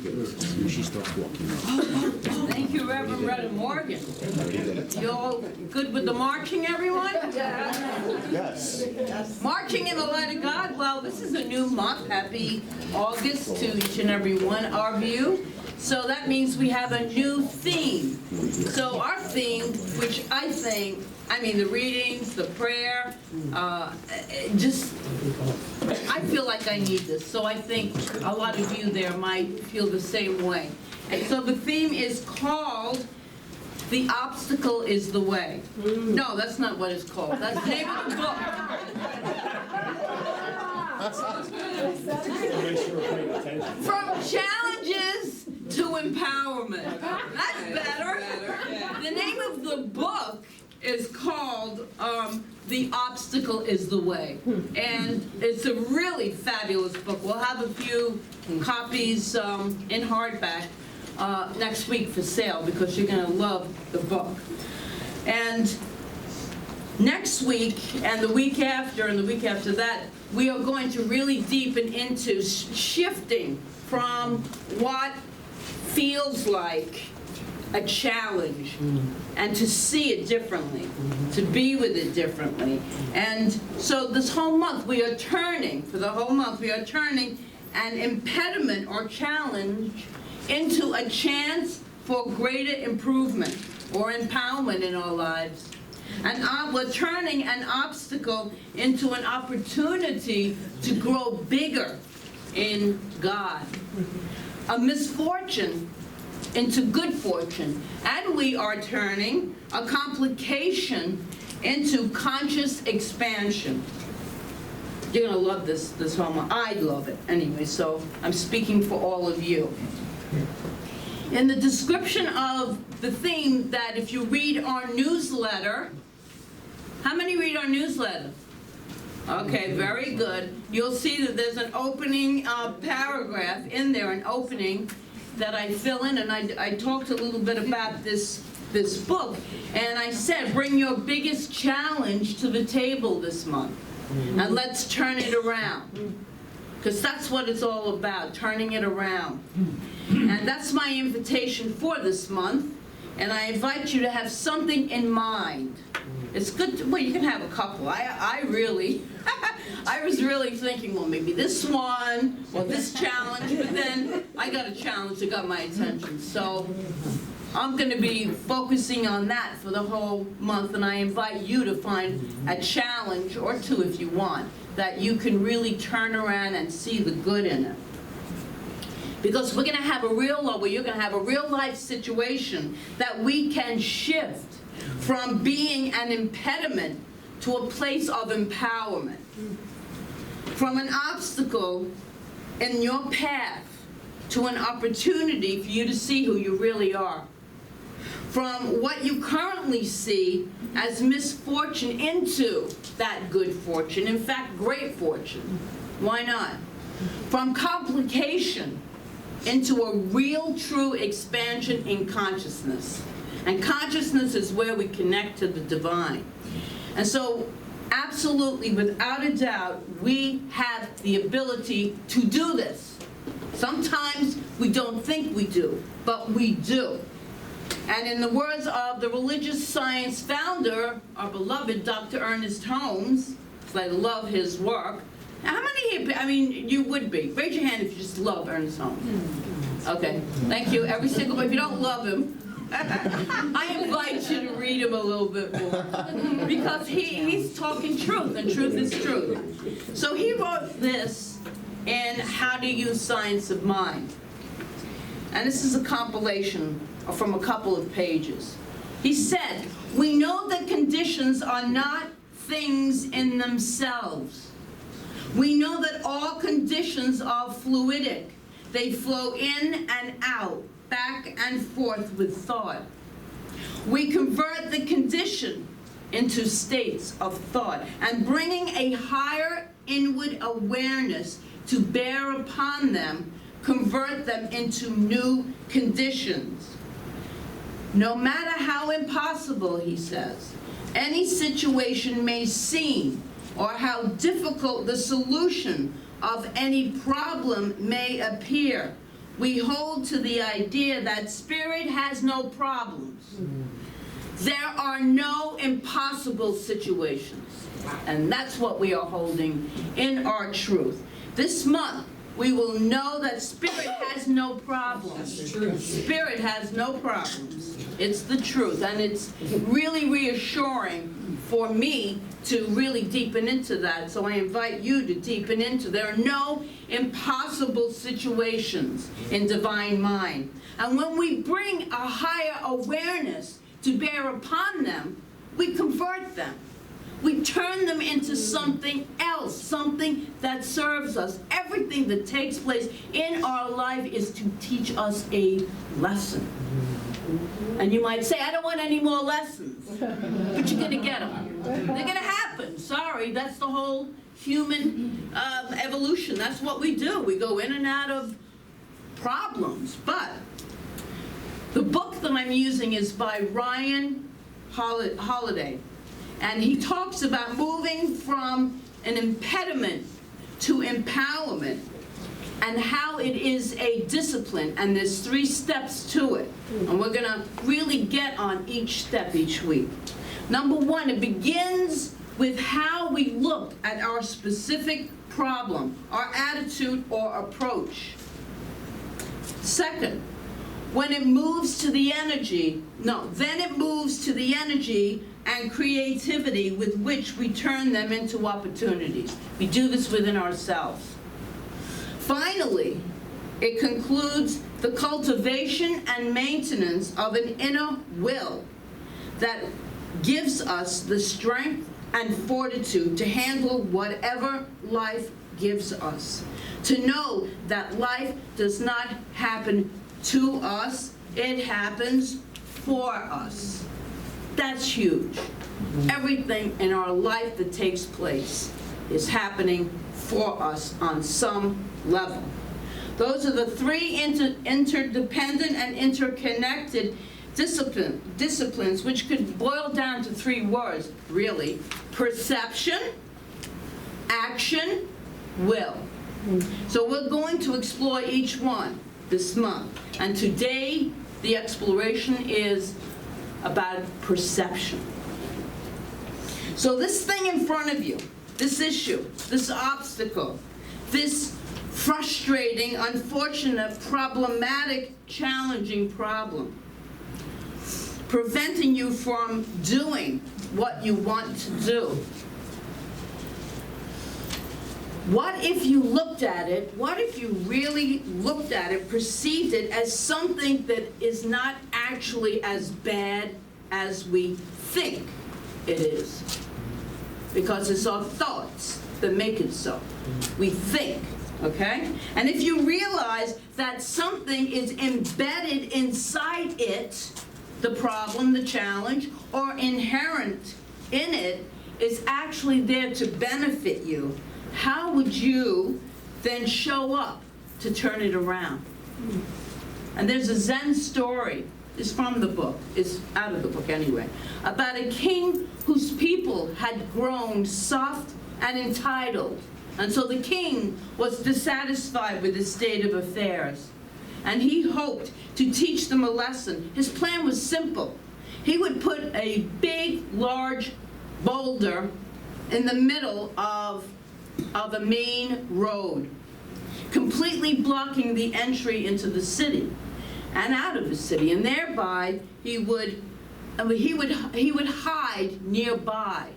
good. She starts walking. Thank you, Reverend Morgan. You all good with the marching, everyone? Yes. Marching in the light of God. Well, this is a new month. Happy August to each and every one of you. So that means we have a new theme. So our theme, which I mean, the readings, the prayer, I feel like I need this. So I think a lot of you there might feel the same way. And so the theme is called "The Obstacle is the Way." No, that's not what it's called. That's the name of the book. From challenges to empowerment. That's better. The name of the book is called "The Obstacle is the Way." And it's a really fabulous book. We'll have a few copies in hardback next week for sale because you're going to love the book. And next week and the week after and the week after that, we are going to really deepen into shifting from what feels like a challenge and to see it differently, to be with it differently. And so this whole month we are turning, for the whole month we are turning an impediment or challenge into a chance for greater improvement or empowerment in our lives. And we're turning an obstacle into an opportunity to grow bigger in God. A misfortune into good fortune. And we are turning a complication into conscious expansion. You're going to love this whole month. I love it anyway, so I'm speaking for all of you. In the description of the theme, that if you read our newsletter, how many read our newsletter? Okay, very good. You'll see that there's an opening paragraph in there, an opening that I fill in, and I talked a little bit about this book, and I said, bring your biggest challenge to the table this month, and let's turn it around, because that's what it's all about, turning it around. And that's my invitation for this month, and I invite you to have something in mind. It's good to, well, you can have a couple. I was really thinking, well, maybe this one or this challenge, but then I got a challenge that got my attention. So I'm going to be focusing on that for the whole month, and I invite you to find a challenge or two if you want that you can really turn around and see the good in it. Because we're going to have a real you're going to have a real life situation that we can shift from being an impediment to a place of empowerment. From an obstacle in your path to an opportunity for you to see who you really are. From what you currently see as misfortune into that good fortune, in fact, great fortune. Why not? From complication into a real, true expansion in consciousness. And consciousness is where we connect to the divine. And so, absolutely, without a doubt, we have the ability to do this. Sometimes we don't think we do, but we do. And in the words of the religious science founder, our beloved Dr. Ernest Holmes, because I love his work. Now, how many, I mean, you would be. Raise your hand if you just love Ernest Holmes. Okay, thank you. Every single one. If you don't love him, I invite you to read him a little bit more. Because he's talking truth, and truth is truth. So he wrote this in How to Use Science of Mind. And this is a compilation from a couple of pages. He said, we know that conditions are not things in themselves. We know that all conditions are fluidic. They flow in and out, back and forth with thought. We convert the condition into states of thought, and bringing a higher inward awareness to bear upon them, convert them into new conditions. No matter how impossible, he says, any situation may seem, or how difficult the solution of any problem may appear, we hold to the idea that spirit has no problems. There are no impossible situations. And that's what we are holding in our truth. This month, we will know that spirit has no problems. Spirit has no problems. It's the truth, and it's really reassuring for me to really deepen into that. So I invite you to deepen into. There are no impossible situations in divine mind. And when we bring a higher awareness to bear upon them, we convert them. We turn them into something else, something that serves us. Everything that takes place in our life is to teach us a lesson. And you might say, I don't want any more lessons. But you're going to get them. They're going to happen. Sorry, that's the whole human evolution. That's what we do. We go in and out of problems. But the book that I'm using is by Ryan Holiday. And he talks about moving from an impediment to empowerment and how it is a discipline. And there's 3 steps to it. And we're going to really get on each step each week. Number 1, it begins with how we look at our specific problem, our attitude or approach. Second, when it moves to the energy, then it moves to the energy and creativity with which we turn them into opportunities. We do this within ourselves. Finally, it concludes the cultivation and maintenance of an inner will that gives us the strength and fortitude to handle whatever life gives us. To know that life does not happen to us, it happens for us. That's huge. Everything in our life that takes place is happening for us on some level. Those are the 3 interdependent and interconnected disciplines, which could boil down to 3 words, really. Perception, action, will. So we're going to explore each one this month. And today, the exploration is about perception. So this thing in front of you, this issue, this obstacle, this frustrating, unfortunate, problematic, challenging problem, preventing you from doing what you want to do. What if you looked at it, what if you really looked at it, perceived it as something that is not actually as bad as we think it is? Because it's our thoughts that make it so. We think, okay? And if you realize that something is embedded inside it, the problem, the challenge, or inherent in it, is actually there to benefit you, how would you then show up to turn it around? And there's a Zen story, it's from the book, it's out of the book anyway, about a king whose people had grown soft and entitled. And so the king was dissatisfied with the state of affairs. And he hoped to teach them a lesson. His plan was simple. He would put a big, large boulder in the middle of a main road, completely blocking the entry into the city and out of the city, and thereby he would hide nearby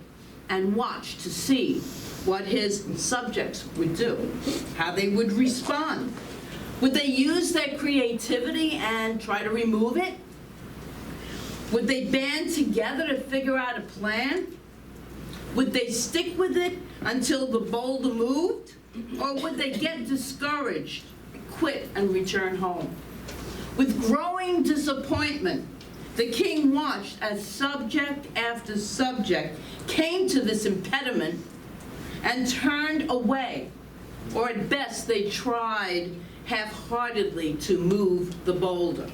and watch to see what his subjects would do, how they would respond. Would they use their creativity and try to remove it? Would they band together to figure out a plan? Would they stick with it until the boulder moved? Or would they get discouraged, quit, and return home? With growing disappointment, the king watched as subject after subject came to this impediment and turned away, or at best they tried half-heartedly to move the boulder.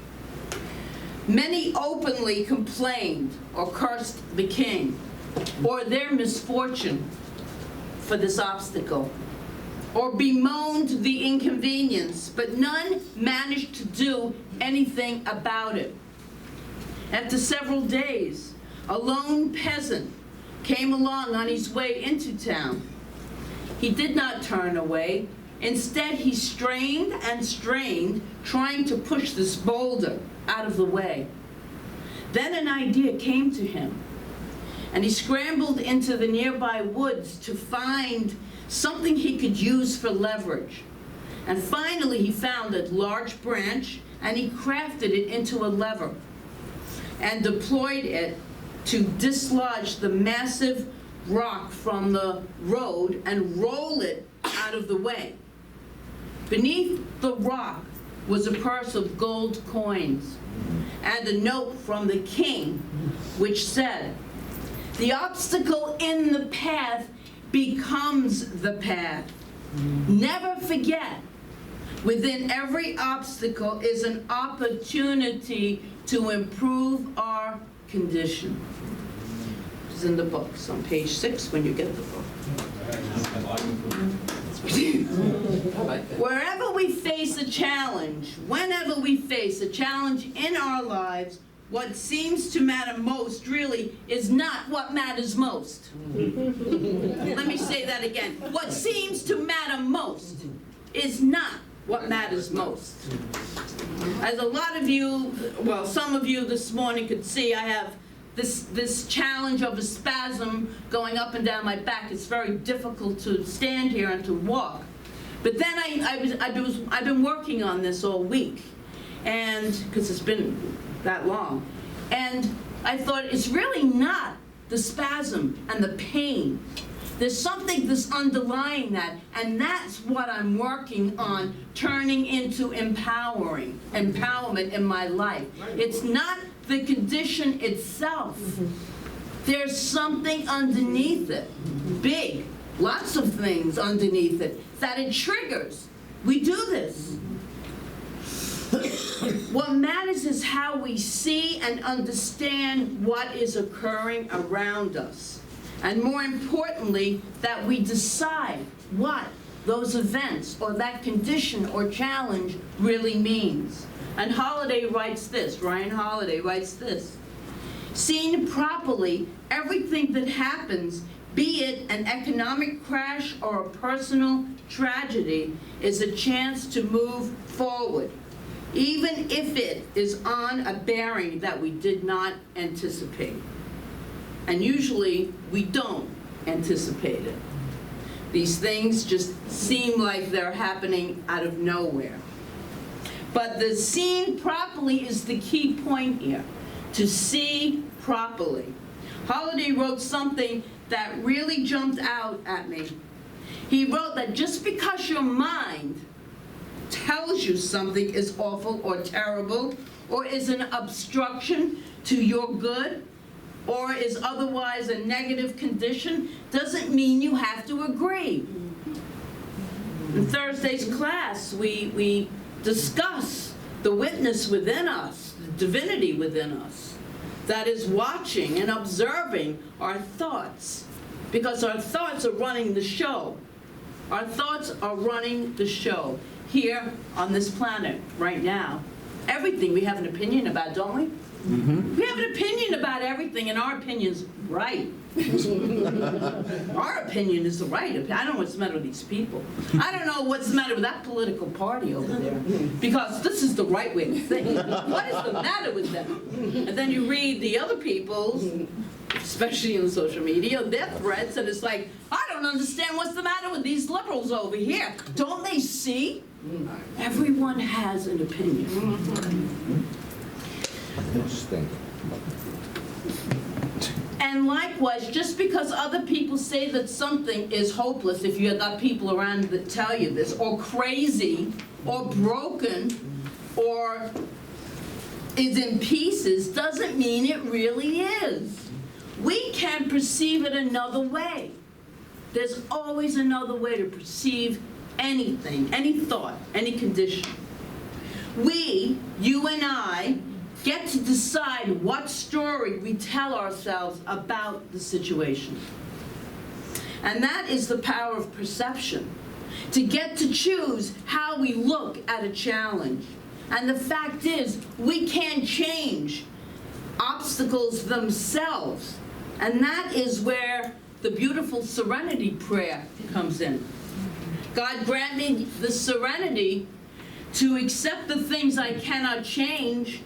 Many openly complained or cursed the king or their misfortune for this obstacle. or bemoaned the inconvenience, but none managed to do anything about it. After several days, a lone peasant came along on his way into town. He did not turn away. Instead, he strained and strained, trying to push this boulder out of the way. Then an idea came to him, and he scrambled into the nearby woods to find something he could use for leverage. And finally, he found a large branch, and he crafted it into a lever and deployed it to dislodge the massive rock from the road and roll it out of the way. Beneath the rock was a purse of gold coins and a note from the king, which said, "The obstacle in the path becomes the path. Never forget, within every obstacle is an opportunity to improve our condition." It's in the book. It's on page 6 when you get the book. Wherever we face a challenge, whenever we face a challenge in our lives, what seems to matter most really is not what matters most. Let me say that again. What seems to matter most is not what matters most. As a lot of you, well, some of you this morning could see, I have this challenge of a spasm going up and down my back. It's very difficult to stand here and to walk. But then I've been working on this all week, and because it's been that long, and I thought it's really not the spasm and the pain. There's something that's underlying that, and that's what I'm working on turning into empowerment in my life. It's not the condition itself. There's something underneath it, big, lots of things underneath it, that it triggers. We do this. What matters is how we see and understand what is occurring around us. And more importantly, that we decide what those events or that condition or challenge really means. And Holiday writes this, Ryan Holiday writes this: "Seen properly, everything that happens, be it an economic crash or a personal tragedy, is a chance to move forward, even if it is on a bearing that we did not anticipate." And usually, we don't anticipate it. These things just seem like they're happening out of nowhere. But the seeing properly is the key point here, to see properly. Holiday wrote something that really jumped out at me. He wrote that just because your mind tells you something is awful or terrible, or is an obstruction to your good, or is otherwise a negative condition, doesn't mean you have to agree. In Thursday's class, we discuss the witness within us, the divinity within us, that is watching and observing our thoughts, because our thoughts are running the show. Our thoughts are running the show here on this planet right now. Everything we have an opinion about, don't we? Mm-hmm. We have an opinion about everything, and our opinion's right. Our opinion is the right opinion. I don't know what's the matter with these people. I don't know what's the matter with that political party over there, because this is the right way to think. What is the matter with them? And then you read the other people's, especially in social media, their threats, and it's like, I don't understand what's the matter with these liberals over here. Don't they see? Everyone has an opinion. And likewise, just because other people say that something is hopeless, if you got people around that tell you this, or crazy, or broken, or is in pieces, doesn't mean it really is. We can perceive it another way. There's always another way to perceive anything, any thought, any condition. We, you and I, get to decide what story we tell ourselves about the situation. And that is the power of perception. to get to choose how we look at a challenge. And the fact is, we can't change obstacles themselves. And that is where the beautiful serenity prayer comes in. God, grant me the serenity to accept the things I cannot change,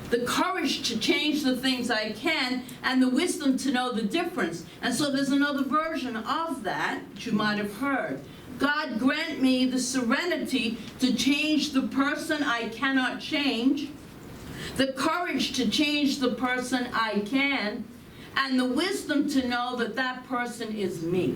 the courage to change the things I can, and the wisdom to know the difference. And so there's another version of that you might have heard. God, grant me the serenity to change the person I cannot change, the courage to change the person I can, and the wisdom to know that that person is me.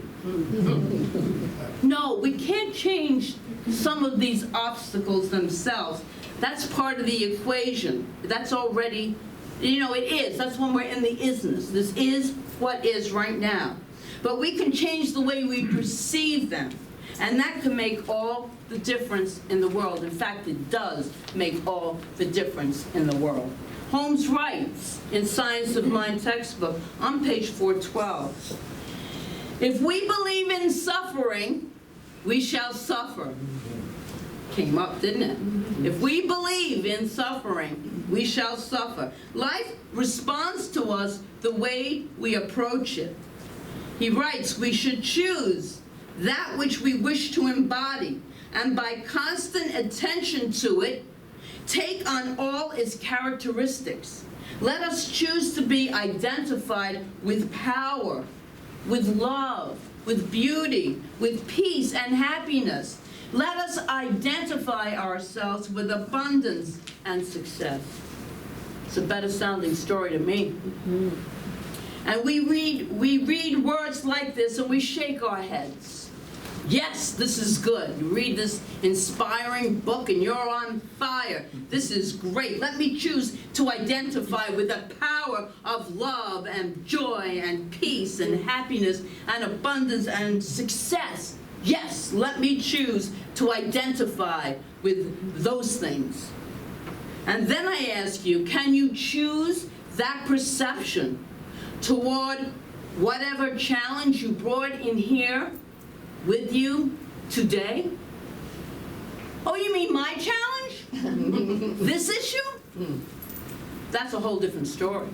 No, we can't change some of these obstacles themselves. That's part of the equation. That's already, it is. That's when we're in the isness. This is what is right now. But we can change the way we perceive them. And that can make all the difference in the world. In fact, it does make all the difference in the world. Holmes writes in Science of Mind textbook on page 412, if we believe in suffering, we shall suffer. Came up, didn't it? If we believe in suffering, we shall suffer. Life responds to us the way we approach it. He writes, we should choose that which we wish to embody, and by constant attention to it, take on all its characteristics. Let us choose to be identified with power, with love, with beauty, with peace and happiness. Let us identify ourselves with abundance and success. It's a better sounding story to me. And we read words like this and we shake our heads. Yes, this is good. You read this inspiring book and you're on fire. This is great. Let me choose to identify with the power of love and joy and peace and happiness and abundance and success. Yes, let me choose to identify with those things. And then I ask you, can you choose that perception toward whatever challenge you brought in here with you today? Oh, you mean my challenge? This issue? That's a whole different story.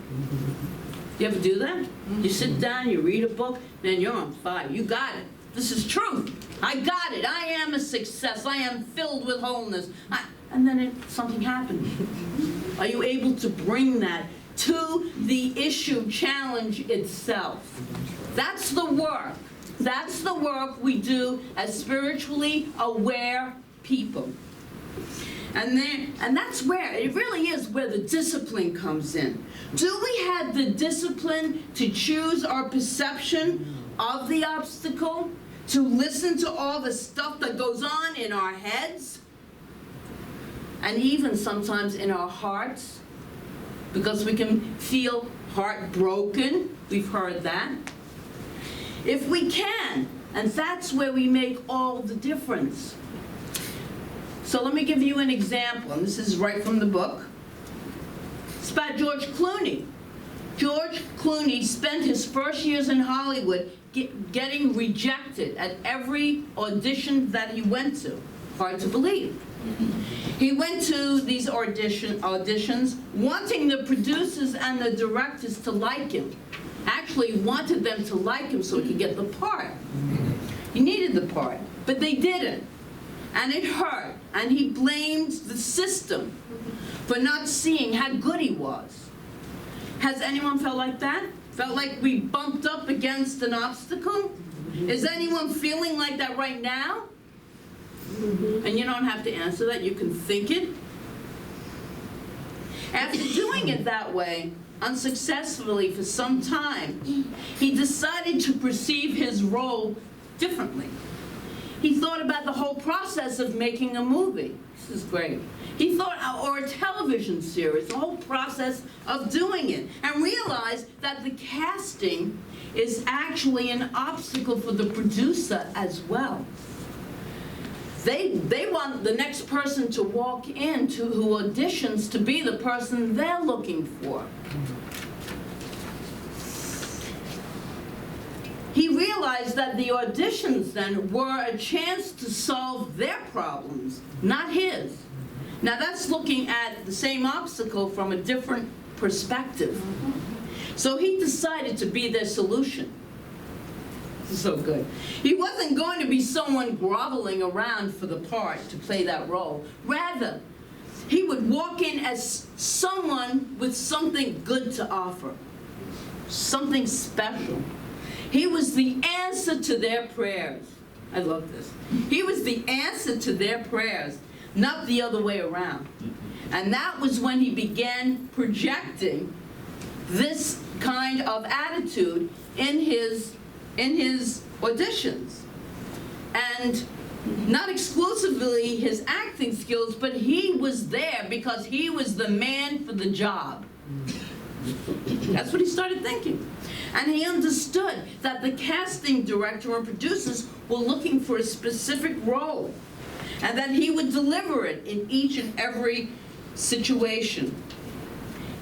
You ever do that? You sit down, you read a book, then you're on fire. You got it. This is truth. I got it. I am a success. I am filled with wholeness. And then something happened. Are you able to bring that to the issue challenge itself? That's the work. That's the work we do as spiritually aware people. And that's where, it really is where the discipline comes in. Do we have the discipline to choose our perception of the obstacle? To listen to all the stuff that goes on in our heads? And even sometimes in our hearts? Because we can feel heartbroken. We've heard that. If we can, and that's where we make all the difference. So let me give you an example, and this is right from the book. It's about George Clooney. George Clooney spent his first years in Hollywood getting rejected at every audition that he went to. Hard to believe. He went to these auditions wanting the producers and the directors to like him. Actually wanted them to like him so he could get the part. He needed the part, but they didn't. And it hurt. And he blamed the system for not seeing how good he was. Has anyone felt like that? Felt like we bumped up against an obstacle? Is anyone feeling like that right now? And you don't have to answer that, you can think it. After doing it that way, unsuccessfully for some time, he decided to perceive his role differently. He thought about the whole process of making a movie. This is great. He thought, or a television series, the whole process of doing it, and realized that the casting is actually an obstacle for the producer as well. They want the next person to walk in who auditions to be the person they're looking for. he realized that the auditions then were a chance to solve their problems, not his. Now that's looking at the same obstacle from a different perspective. So he decided to be their solution. So good. He wasn't going to be someone groveling around for the part to play that role. Rather, he would walk in as someone with something good to offer, something special. He was the answer to their prayers. I love this. He was the answer to their prayers, not the other way around. And that was when he began projecting this kind of attitude in his auditions. And not exclusively his acting skills, but he was there because he was the man for the job. That's what he started thinking. And he understood that the casting director and producers were looking for a specific role, and that he would deliver it in each and every situation,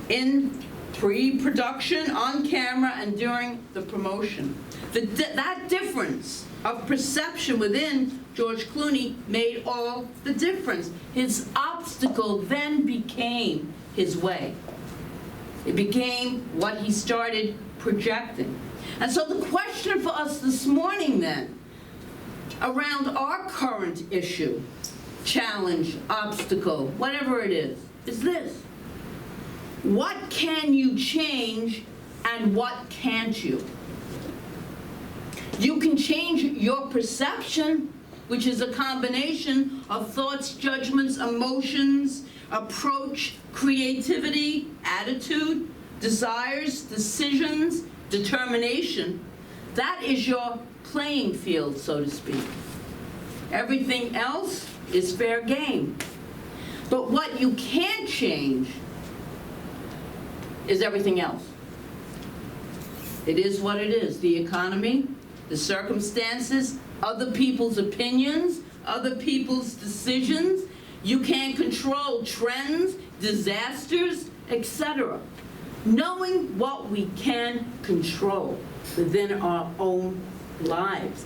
in pre-production, on camera, and during the promotion. That difference of perception within George Clooney made all the difference. His obstacle then became his way. It became what he started projecting. And so the question for us this morning then, around our current issue, challenge, obstacle, whatever it is this: what can you change and what can't you? You can change your perception, which is a combination of thoughts, judgments, emotions, approach, creativity, attitude, desires, decisions, determination. That is your playing field, so to speak. Everything else is fair game. But what you can't change is everything else. It is what it is. The economy, the circumstances, other people's opinions, other people's decisions. You can't control trends, disasters, etc. Knowing what we can control within our own lives.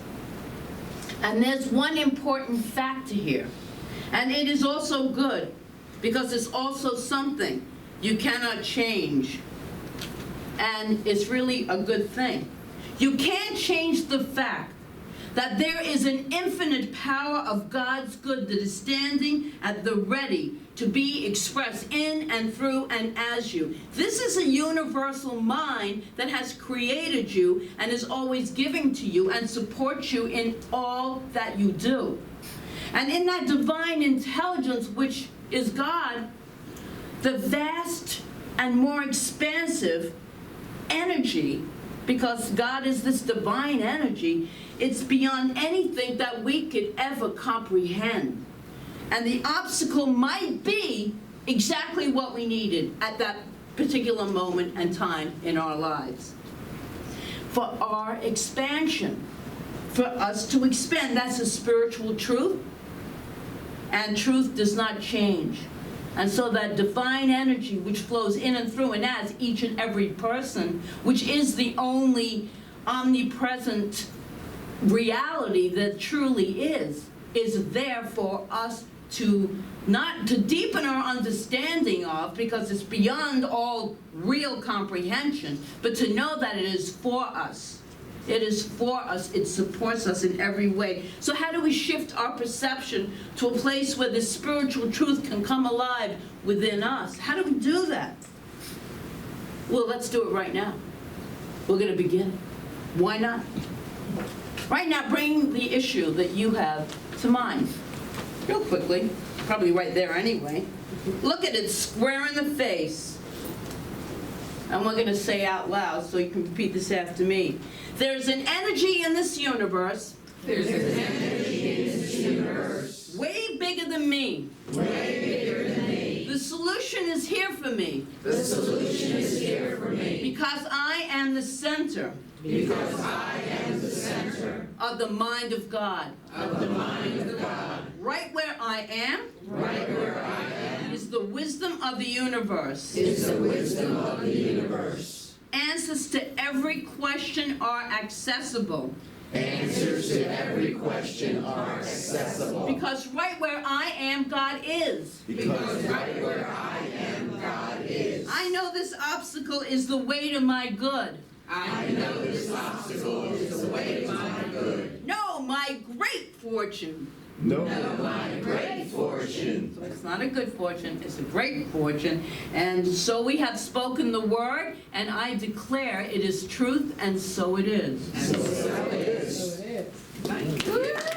And there's one important factor here, and it is also good, because it's also something you cannot change, and it's really a good thing. You can't change the fact that there is an infinite power of God's good that is standing at the ready to be expressed in and through and as you. This is a universal mind that has created you and is always giving to you and supports you in all that you do. And in that divine intelligence, which is God, the vast and more expansive energy, because God is this divine energy, it's beyond anything that we could ever comprehend. And the obstacle might be exactly what we needed at that particular moment and time in our lives. For our expansion, for us to expand, that's a spiritual truth, and truth does not change. And so that divine energy which flows in and through and as each and every person, which is the only omnipresent reality that truly is there for us to not to deepen our understanding of, because it's beyond all real comprehension, but to know that it is for us. It is for us. It supports us in every way. So how do we shift our perception to a place where the spiritual truth can come alive within us? How do we do that? Well, let's do it right now. We're going to begin. Why not? Right now, bring the issue that you have to mind. Real quickly. Probably right there anyway. Look at it square in the face. And we're going to say out loud, so you can repeat this after me. There's an energy in this universe. There's an energy in this universe. Way bigger than me. Way bigger than me. The solution is here for me. The solution is here for me. Because I am the center. Because I am the center of the mind of God. of the mind of God. Right where I am. Right where I am Is the wisdom of the universe. is the wisdom of the universe. Answers to every question are accessible. Answers to every question are accessible. Because right where I am, God is. Because right where I am, God is. I know this obstacle is the way to my good. I know this obstacle is the way to my good. No, my great fortune. No. No, my great fortune. So it's not a good fortune, it's a great fortune. And so we have spoken the word, and I declare it is truth, and so it is. And so it is. Thank you.